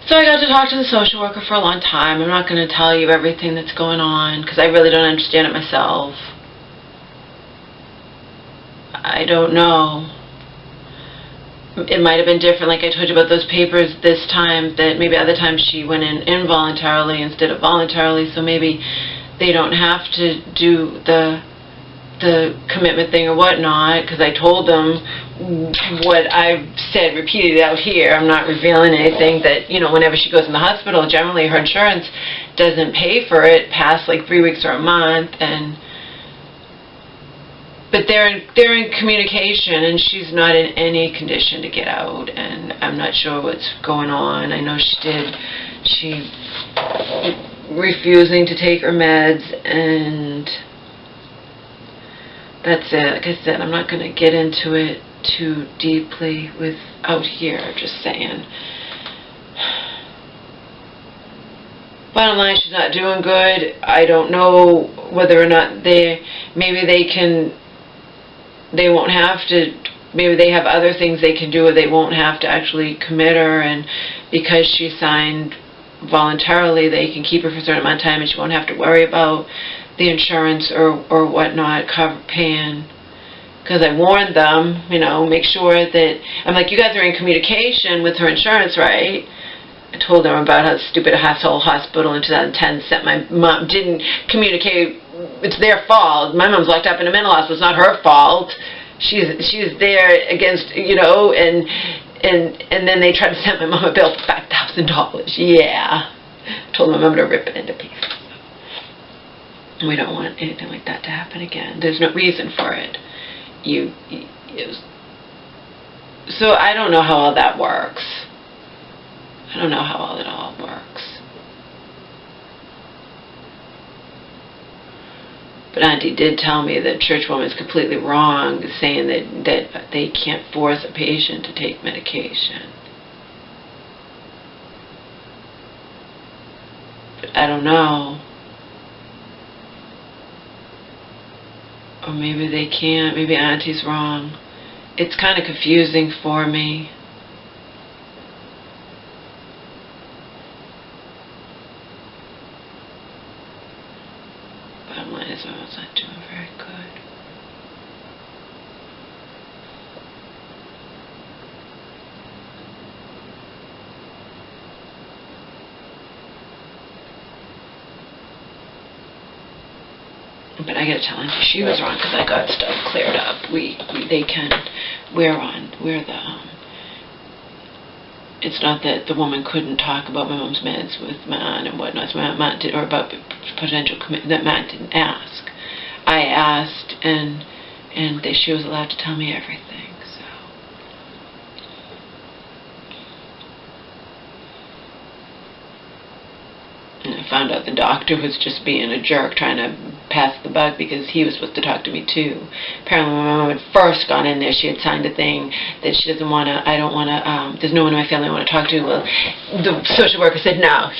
So I got to talk to the social worker for a long time. I'm not going to tell you everything that's going on because I really don't understand it myself. I don't know. It might have been different, like I told you about those papers this time, that maybe other times she went in involuntarily instead of voluntarily, so maybe they don't have to do the commitment thing or whatnot, because I told them what I've said repeatedly out here. I'm not revealing anything that, you know, whenever she goes in the hospital, generally her insurance doesn't pay for it past like 3 weeks or a month, but they're in communication, and she's not in any condition to get out, and I'm not sure what's going on. I know she refusing to take her meds, and that's it. Like I said, I'm not going to get into it too deeply out here, just saying. Bottom line, she's not doing good. I don't know whether or not maybe they won't have to, maybe they have other things they can do, or they won't have to actually commit her, and because she signed voluntarily, they can keep her for a certain amount of time, and she won't have to worry about the insurance or whatnot paying. Because I warned them, you know, make sure that, I'm like, you guys are in communication with her insurance, right? I told them about how stupid a whole hospital in 2010 sent my mom, didn't communicate. It's their fault. My mom's locked up in a mental hospital. It's not her fault. She's there against, you know, and then they tried to send my mom a bill for $5,000. Yeah. I told my mom to rip it into pieces. We don't want anything like that to happen again. There's no reason for it. So I don't know how all that works. I don't know how all it all works. But Auntie did tell me that church woman is completely wrong, saying that they can't force a patient to take medication. But I don't know. Or maybe they can't. Maybe Auntie's wrong. It's kind of confusing for me. Bottom line is, I was not doing very good. But I gotta tell Auntie she was wrong, because I got stuff cleared up. It's not that the woman couldn't talk about my mom's meds with my aunt and whatnot, so my aunt did, or about potential commitment that my aunt didn't ask. I asked, and she was allowed to tell me everything. So. And I found out the doctor was just being a jerk, trying to pass the buck, because he was supposed to talk to me too. Apparently when my mom had first gone in there, she had signed a thing that she doesn't want to, there's no one in my family I want to talk to. Well, the social worker said, no,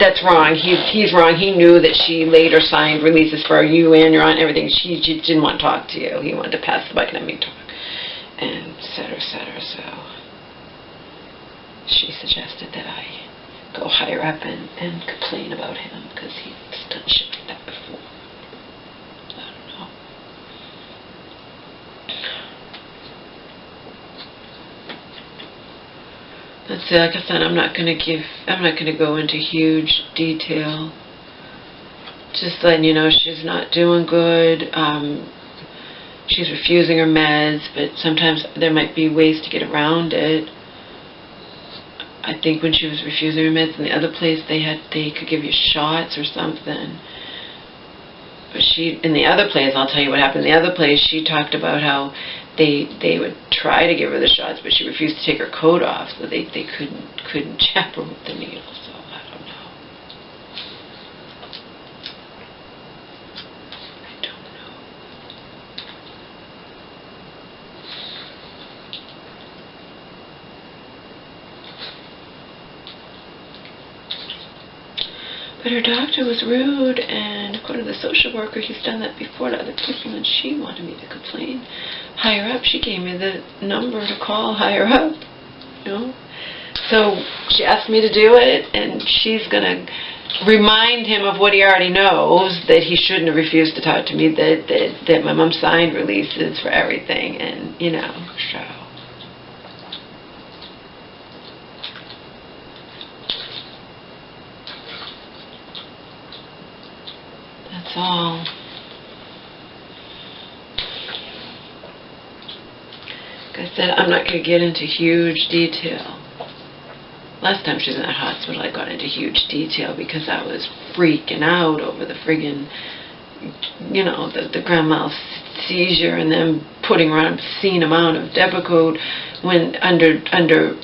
that's wrong. He's wrong. He knew that she later signed releases for you and your aunt and everything. She didn't want to talk to you. He wanted to pass the buck and let me talk. And et cetera, so she suggested that I go higher up and complain about him, because he's done shit like that before. I don't know. That's it. Like I said, I'm not going to go into huge detail. Just letting you know she's not doing good. She's refusing her meds, but sometimes there might be ways to get around it. I think when she was refusing her meds in the other place, they could give you shots or something. But in the other place, I'll tell you what happened. In the other place, she talked about how they would try to give her the shots, but she refused to take her coat off, so they couldn't jab her with the needle. So I don't know. But her doctor was rude, and according to the social worker, he's done that before to other people, and she wanted me to complain higher up. She gave me the number to call higher up, you know. So she asked me to do it, and she's going to remind him of what he already knows, that he shouldn't have refused to talk to me, that my mom signed releases for everything, and, you know, so. That's all. Like I said, I'm not going to get into huge detail. Last time she was in the hospital, I got into huge detail because I was freaking out over the friggin', you know, the grand mal seizure, and then putting her on an obscene amount of Depakote when under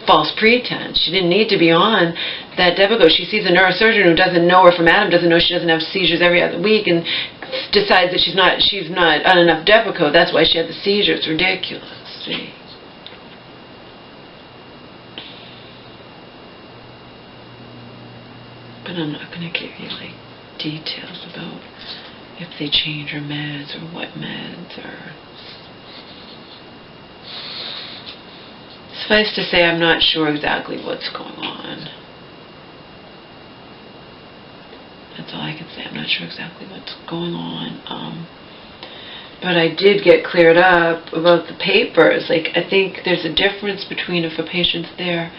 false pretense. She didn't need to be on that Depakote. She sees a neurosurgeon who doesn't know her from Adam, doesn't know she doesn't have seizures every other week, and decides that she's not on enough Depakote. That's why she had the seizure. It's ridiculous. See? But I'm not going to give you, like, details about if they change her meds or what meds or... Suffice to say, I'm not sure exactly what's going on. That's all I can say. I'm not sure exactly what's going on. But I did get cleared up about the papers. Like, I think there's a difference between if a patient's there.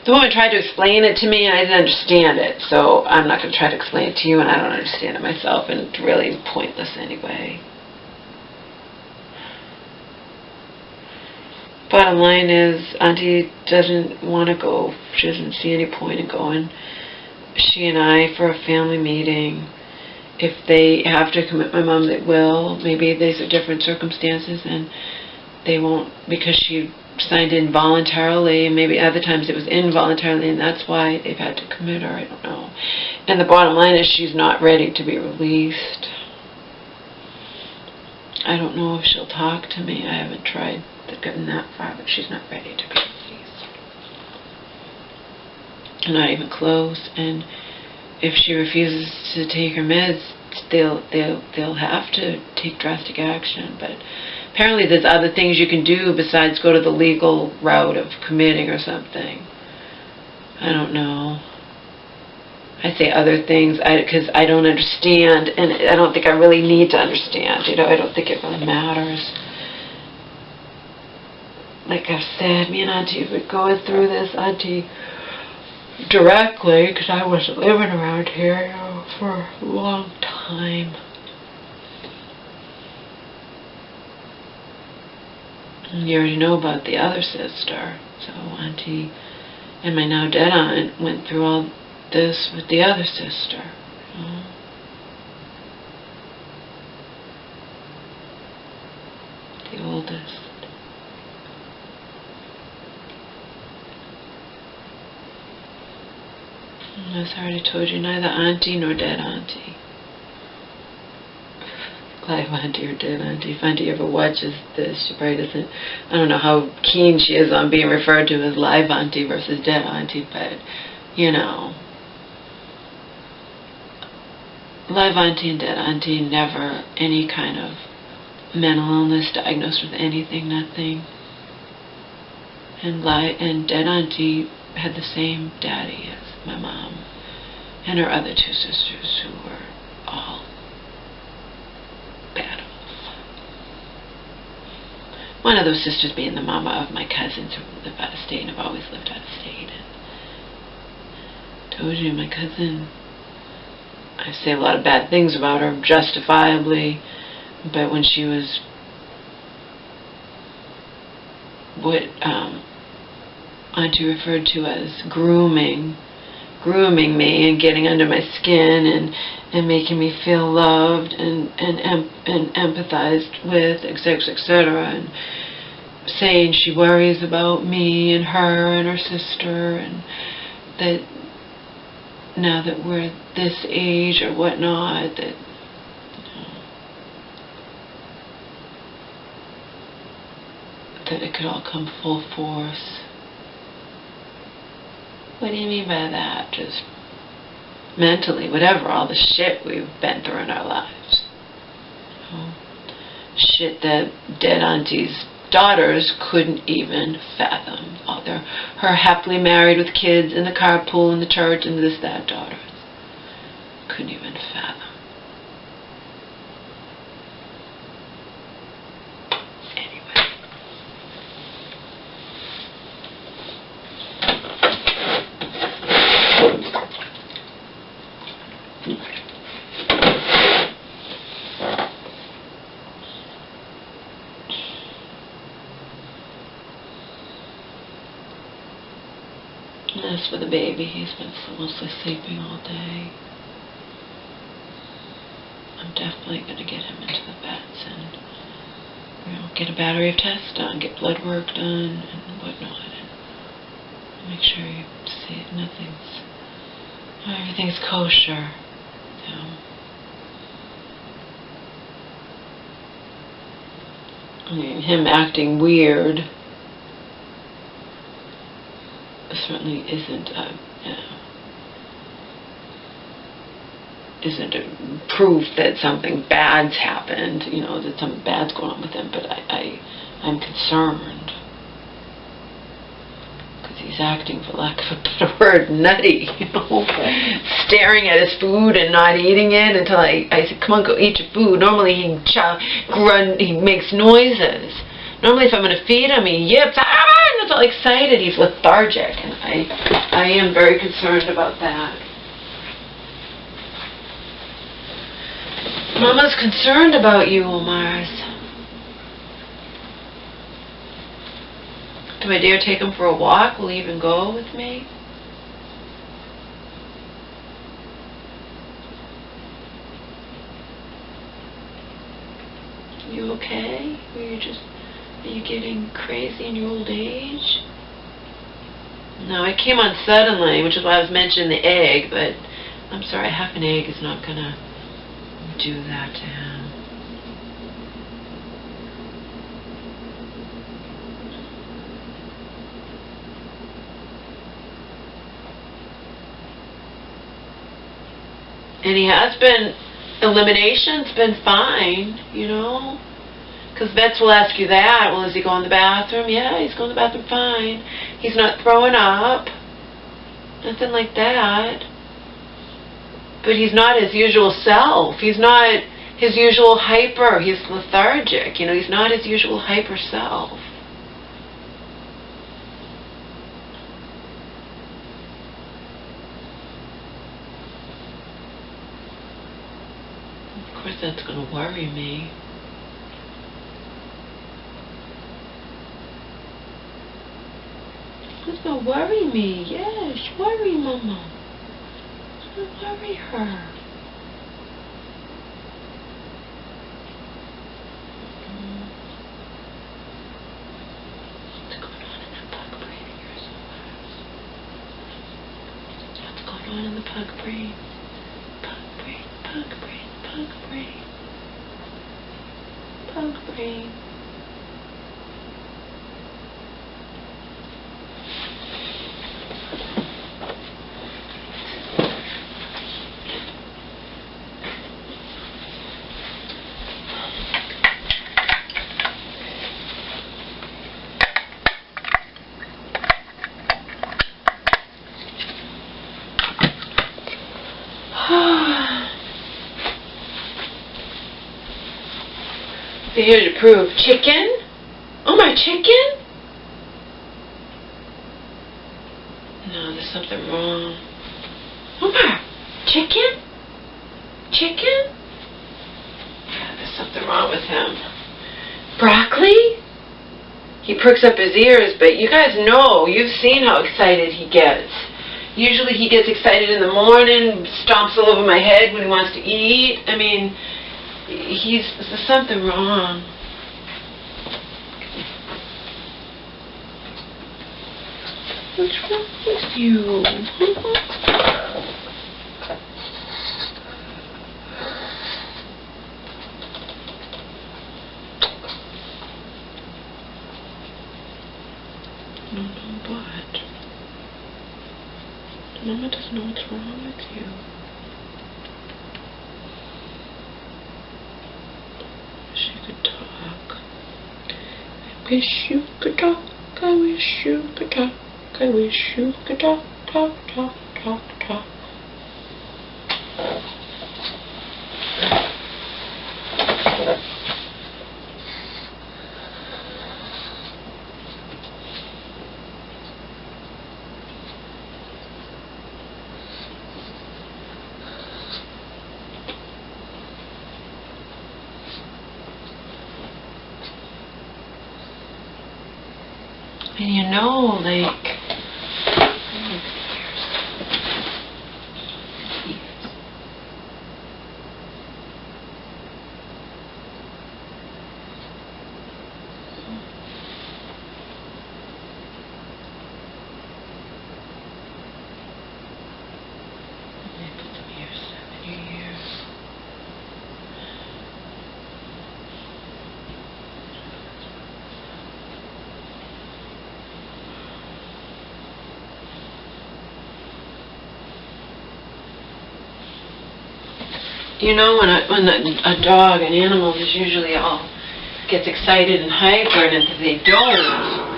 The woman tried to explain it to me, and I didn't understand it. So I'm not going to try to explain it to you, and I don't understand it myself, and it's really pointless anyway. Bottom line is, Auntie doesn't want to go. She doesn't see any point in going. She and I, for a family meeting, if they have to commit my mom, they will. Maybe these are different circumstances, and they won't, because she signed in voluntarily, and maybe other times it was involuntarily, and that's why they've had to commit her. I don't know. And the bottom line is she's not ready to be released. I don't know if she'll talk to me. I haven't tried to get that far, but she's not ready to be released. Not even close. And if she refuses to take her meds, they'll have to take drastic action. But apparently there's other things you can do besides go to the legal route of committing or something. I don't know. I say other things because I don't understand, and I don't think I really need to understand. You know, I don't think it really matters. Like I've said, me and Auntie would go through this, Auntie, directly, because I wasn't living around here, you know, for a long time. And you already know about the other sister. So Auntie and my now dead aunt went through all this with the other sister. You know? The oldest. And as I already told you, neither Auntie nor dead Auntie. Live Auntie or dead Auntie. If Auntie ever watches this, she probably doesn't, I don't know how keen she is on being referred to as live Auntie versus dead Auntie, but, you know. Live Auntie and dead Auntie, never any kind of mental illness diagnosed with anything, nothing. And dead Auntie had the same daddy as my mom and her other two sisters, who were all battles. One of those sisters being the mama of my cousins who live out of state and have always lived out of state. And I told you, my cousin, I say a lot of bad things about her, justifiably, but when she was what Auntie referred to as grooming me and getting under my skin and making me feel loved and empathized with, etc., and saying she worries about me and her and her sister, and that now that we're this age or whatnot, that, you know, that it could all come full force. What do you mean by that? Just mentally, whatever, all the shit we've been through in our lives. You know? Shit that dead Auntie's daughters couldn't even fathom. Her happily married with kids in the carpool in the church and this, that, daughters. Couldn't even fathom. As for the baby, he's been mostly sleeping all day. I'm definitely going to get him into the vets and, get a battery of tests done, get blood work done and whatnot, and make sure you see everything's kosher. I mean, him acting weird certainly isn't a proof that something bad's happened, that something bad's going on with him, but I'm concerned because he's acting, for lack of a better word, nutty, staring at his food and not eating it until I said, come on, go eat your food. Normally he makes noises. Normally if I'm going to feed him, he yips, and he's all excited, he's lethargic, and I am very concerned about that. Mama's concerned about you, Omars. Do I dare take him for a walk? Will he even go with me? You okay? Are you getting crazy in your old age? No, it came on suddenly, which is why I was mentioning the egg, but I'm sorry, half an egg is not going to do that to him. And he has been, elimination's been fine, because vets will ask you that. Well, is he going to the bathroom? Yeah, he's going to the bathroom fine. He's not throwing up. Nothing like that. But he's not his usual self. He's not his usual hyper. He's lethargic. He's not his usual hyper self. Of course, that's going to worry me. It's going to worry me. Yes, worry, Mama. Worry her. What's going on in that pug brain of yours? What's going on in the pug brain? Pug brain, pug brain, pug brain. Pug brain. Here to prove chicken? Oh, my chicken? No, there's something wrong. Oh, my chicken? Chicken? Yeah, there's something wrong with him. Broccoli? He pricks up his ears, but you guys know, you've seen how excited he gets. Usually he gets excited in the morning, stomps all over my head when he wants to eat. I mean, there's something wrong. What's wrong with you? No, what? Mama doesn't know what's wrong with you. She could talk. wish you could talk, I wish you could talk, I wish you could talk, talk, talk, talk, talk. And you know, like, you know, when a dog, an animal, is usually all gets excited and hyper, and if they don't,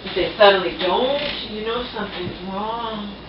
if they suddenly don't, you know something's wrong.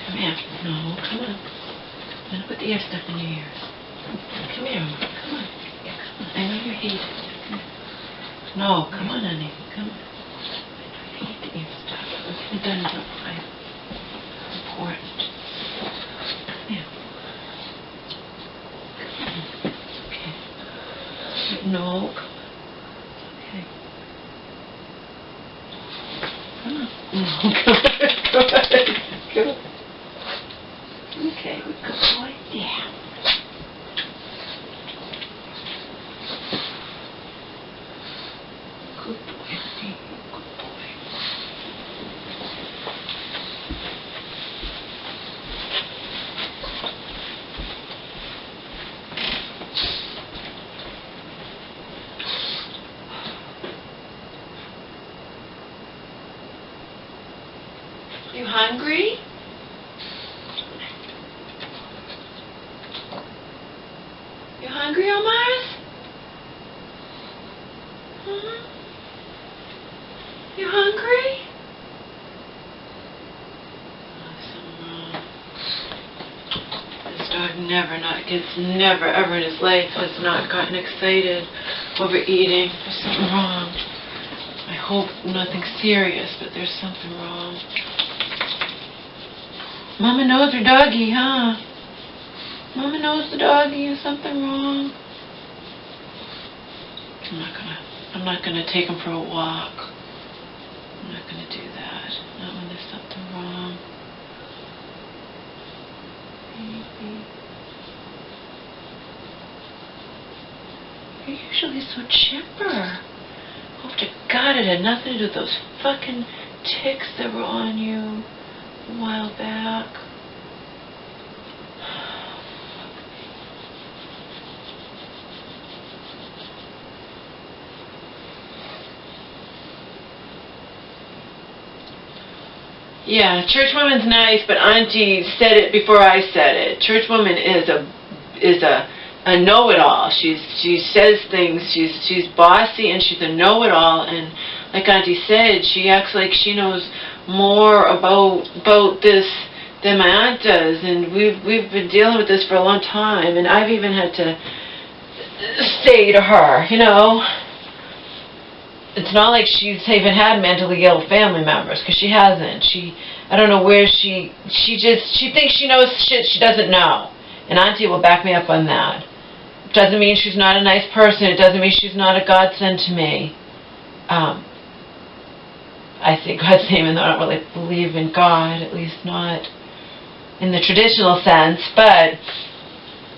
Come here. No, come on. Don't put the ear stuff in your ears. Come here, Mama. Come on. Yeah, come on. I know you're heated. No, come on, honey. Come on. I know you hate the ear stuff. Let's get it done. Don't fight. Important. Come here. It's okay. No. Okay. Come on. No, come on. Come on. Come on. Okay, good boy. Yeah. Good boy, honey. Good boy. You hungry? You hungry, Omars? You hungry? This dog never ever in his life has not gotten excited over eating. There's something wrong. I hope nothing serious, but there's something wrong. Mama knows her doggy, huh? Mama knows the doggy. Is something wrong? I'm not gonna take him for a walk. I'm not gonna do that. Not when there's something wrong. Baby. You're usually so chipper. Hope to God it had nothing to do with those fucking ticks that were on you a while back. Yeah, churchwoman's nice, but Auntie said it before I said it. Churchwoman is a know-it-all. She says things. She's bossy and she's a know-it-all. And like Auntie said, she acts like she knows more about this than my aunt does. And we've been dealing with this for a long time. And I've even had to say to her, you know, it's not like she's even had mentally ill family members, because she hasn't. I don't know where she thinks she knows shit she doesn't know. And Auntie will back me up on that. It doesn't mean she's not a nice person. It doesn't mean she's not a godsend to me. I say God's name, and I don't really believe in God, at least not in the traditional sense. But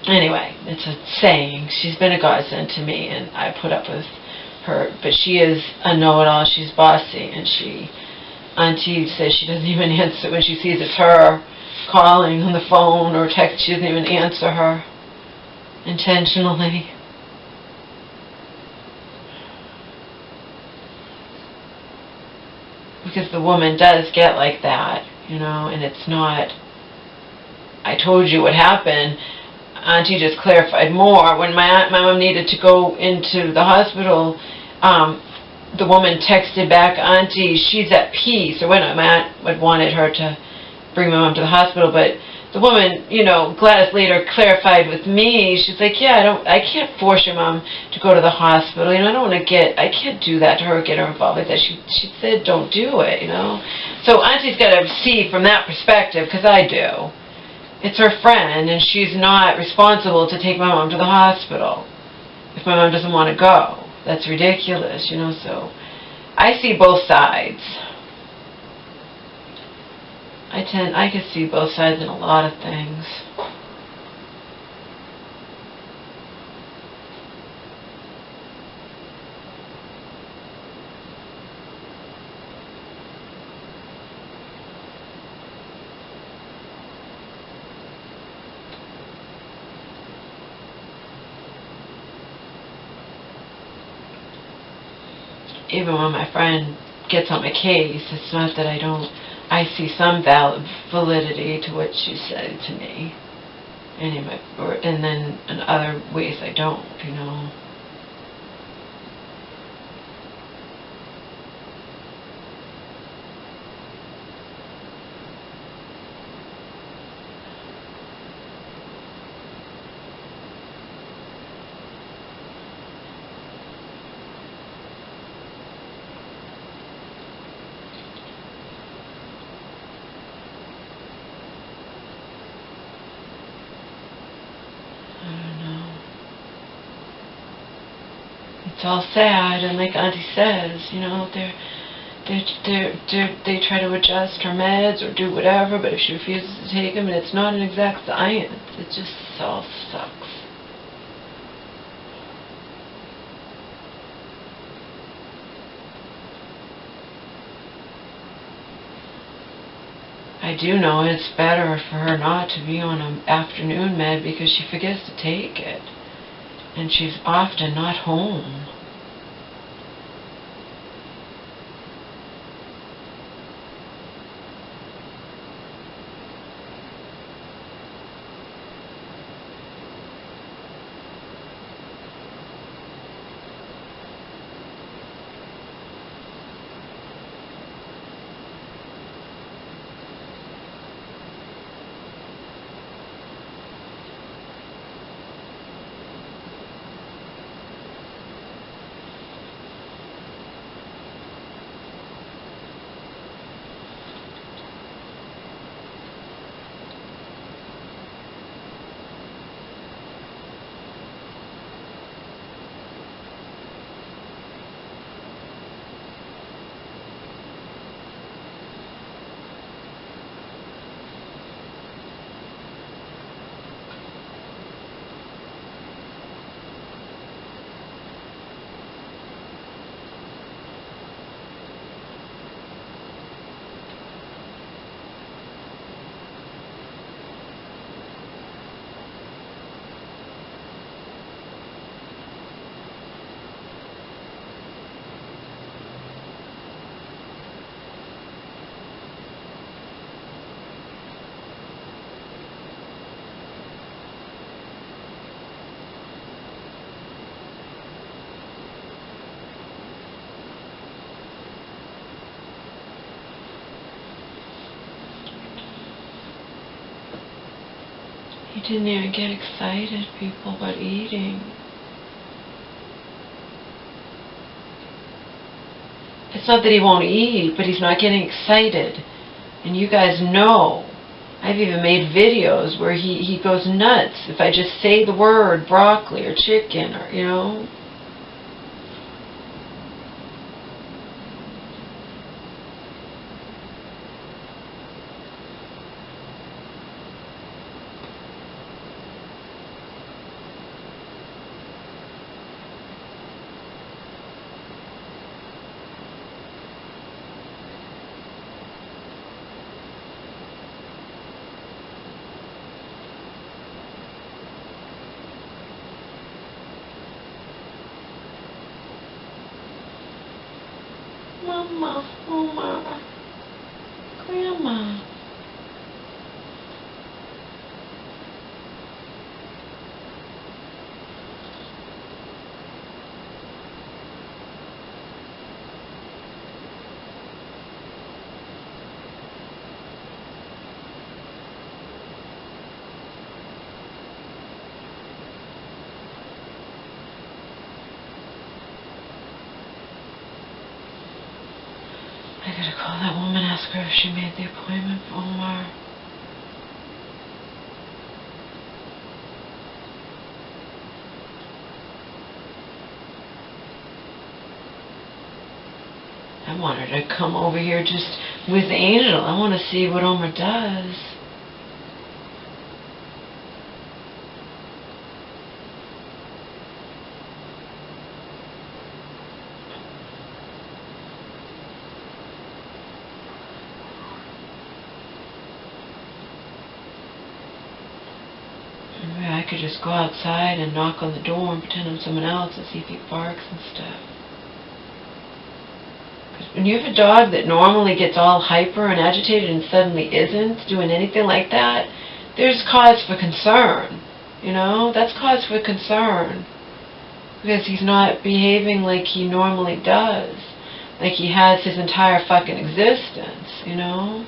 anyway, it's a saying. She's been a godsend to me, and I put up with her. But she is a know-it-all. She's bossy, and Auntie says she doesn't even answer when she sees it's her calling on the phone or text. She doesn't even answer her intentionally. Because the woman does get like that, you know, and it's not, I told you what happened. Auntie just clarified more. When my mom needed to go into the hospital, the woman texted back, Auntie, she's at peace. Or when my aunt had wanted her to bring my mom to the hospital, but the woman, you know, Gladys later clarified with me. She's like, yeah, I can't force your mom to go to the hospital. You know, I can't do that to her, get her involved like that. She said, don't do it, you know. So Auntie's got to see from that perspective, because I do. It's her friend, and she's not responsible to take my mom to the hospital if my mom doesn't want to go. That's ridiculous, you know. So I see both sides. I can see both sides in a lot of things. Even when my friend gets on my case, it's not that I see some validity to what she said to me. And then in other ways I don't, you know. It's all sad, and like Auntie says, you know, they try to adjust her meds or do whatever, but if she refuses to take them, and it's not an exact science, it just all sucks. I do know it's better for her not to be on an afternoon med, because she forgets to take it. And she's often not home. He didn't even get excited, people, about eating. It's not that he won't eat, but he's not getting excited. And you guys know, I've even made videos where he goes nuts if I just say the word broccoli or chicken or, you know. Mama, Mama, Grandma. I gotta call that woman, ask her if she made the appointment for Omar. I want her to come over here just with Angel. I want to see what Omar does. Maybe I could just go outside and knock on the door and pretend I'm someone else and see if he barks and stuff. When you have a dog that normally gets all hyper and agitated and suddenly isn't doing anything like that, there's cause for concern. You know, that's cause for concern. Because he's not behaving like he normally does. Like he has his entire fucking existence, you know?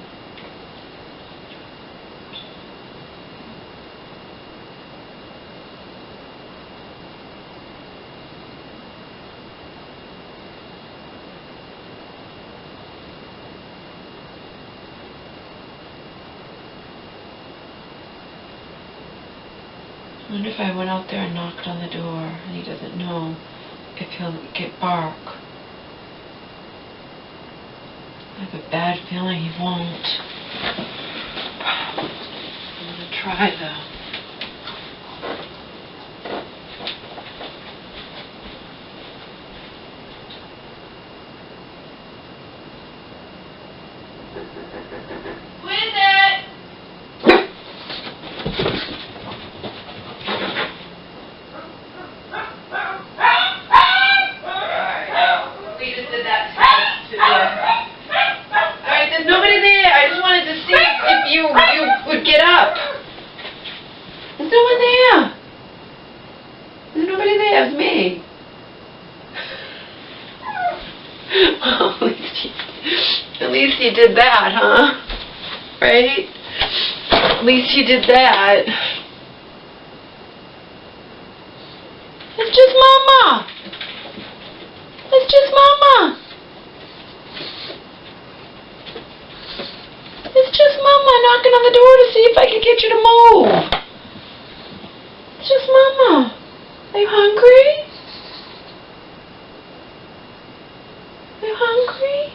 I wonder if I went out there and knocked on the door and he doesn't know if he'll get bark. I have a bad feeling he won't. I'm going to try though. You would get up. There's no one there. There's nobody there. It's me. Well, at least you did that, huh? Right? At least you did that. It's just Mama. It's just Mama. It's just Mama knocking on the door to see if I can get you to move. It's just Mama. Are you hungry? Are you hungry?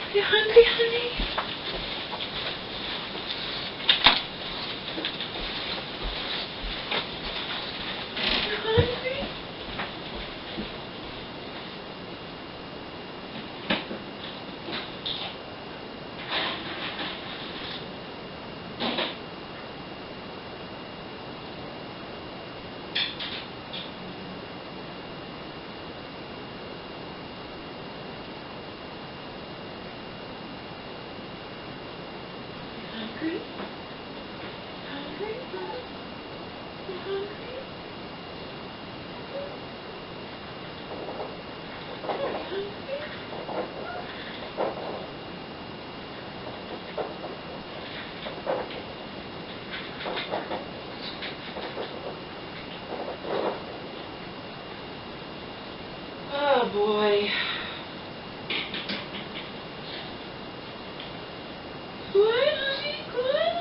Are you hungry, honey? hungry? Hungry? You hungry? Oh boy. Good, honey? Good?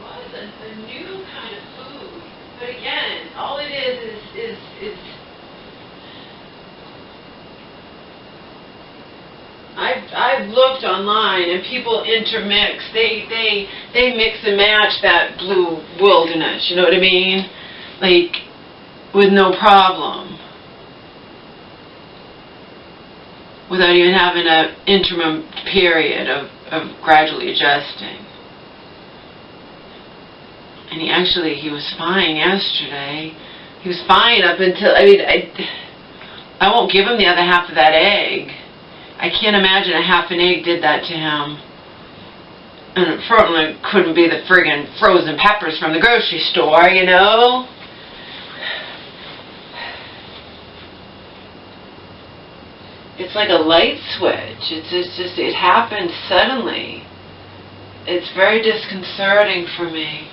Well, it's a new kind of food. But again, all it is I've looked online and people intermix. They mix and match that blue wilderness, you know what I mean? Like, with no problem. Without even having an interim period of gradually adjusting. And he was fine yesterday. He was fine up until, I won't give him the other half of that egg. I can't imagine a half an egg did that to him. And it certainly couldn't be the friggin' frozen peppers from the grocery store, you know? It's like a light switch. It happened suddenly. It's very disconcerting for me.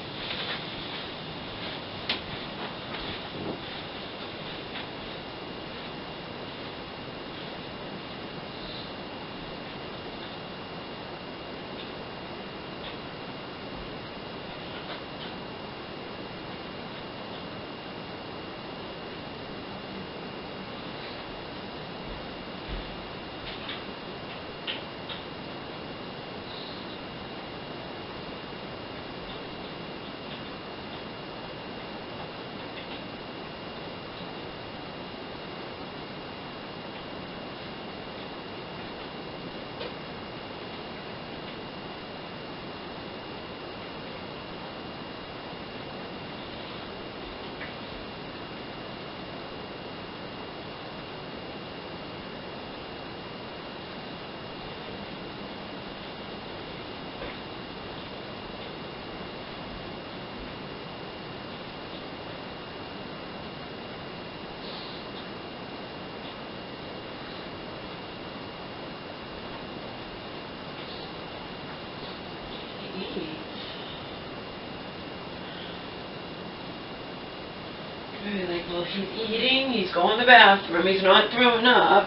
Like, well, he's eating, he's going to the bathroom, he's not throwing up,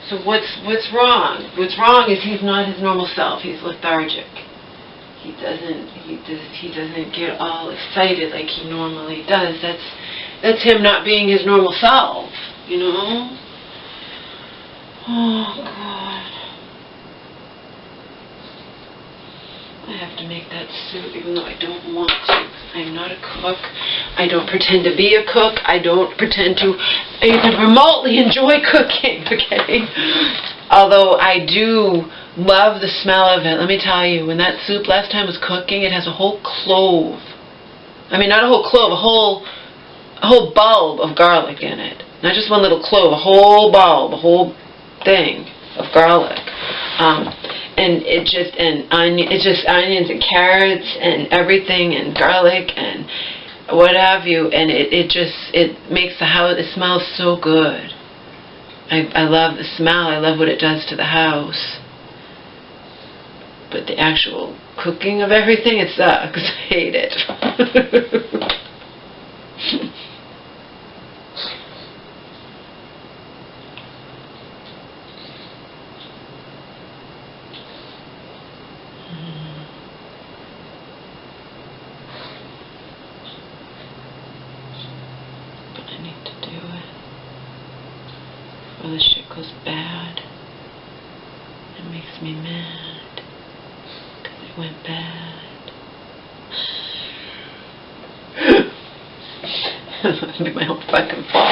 so what's wrong? What's wrong is he's not his normal self. He's lethargic. He doesn't get all excited like he normally does. That's him not being his normal self, you know? Oh, God. I have to make that soup even though I don't want to. I'm not a cook. I don't pretend to be a cook. I don't pretend to even remotely enjoy cooking, okay? Although I do love the smell of it. Let me tell you, when that soup last time was cooking, it has a whole clove. I mean, not a whole clove, a whole bulb of garlic in it. Not just one little clove, a whole bulb, a whole thing of garlic. And it's just onions and carrots and everything and garlic and what have you, and it makes the house, it smells so good. I love the smell. I love what it does to the house. But the actual cooking of everything, it sucks. I hate it. Or the shit goes bad. It makes me mad. Because it went bad. It'll be my own fucking fault.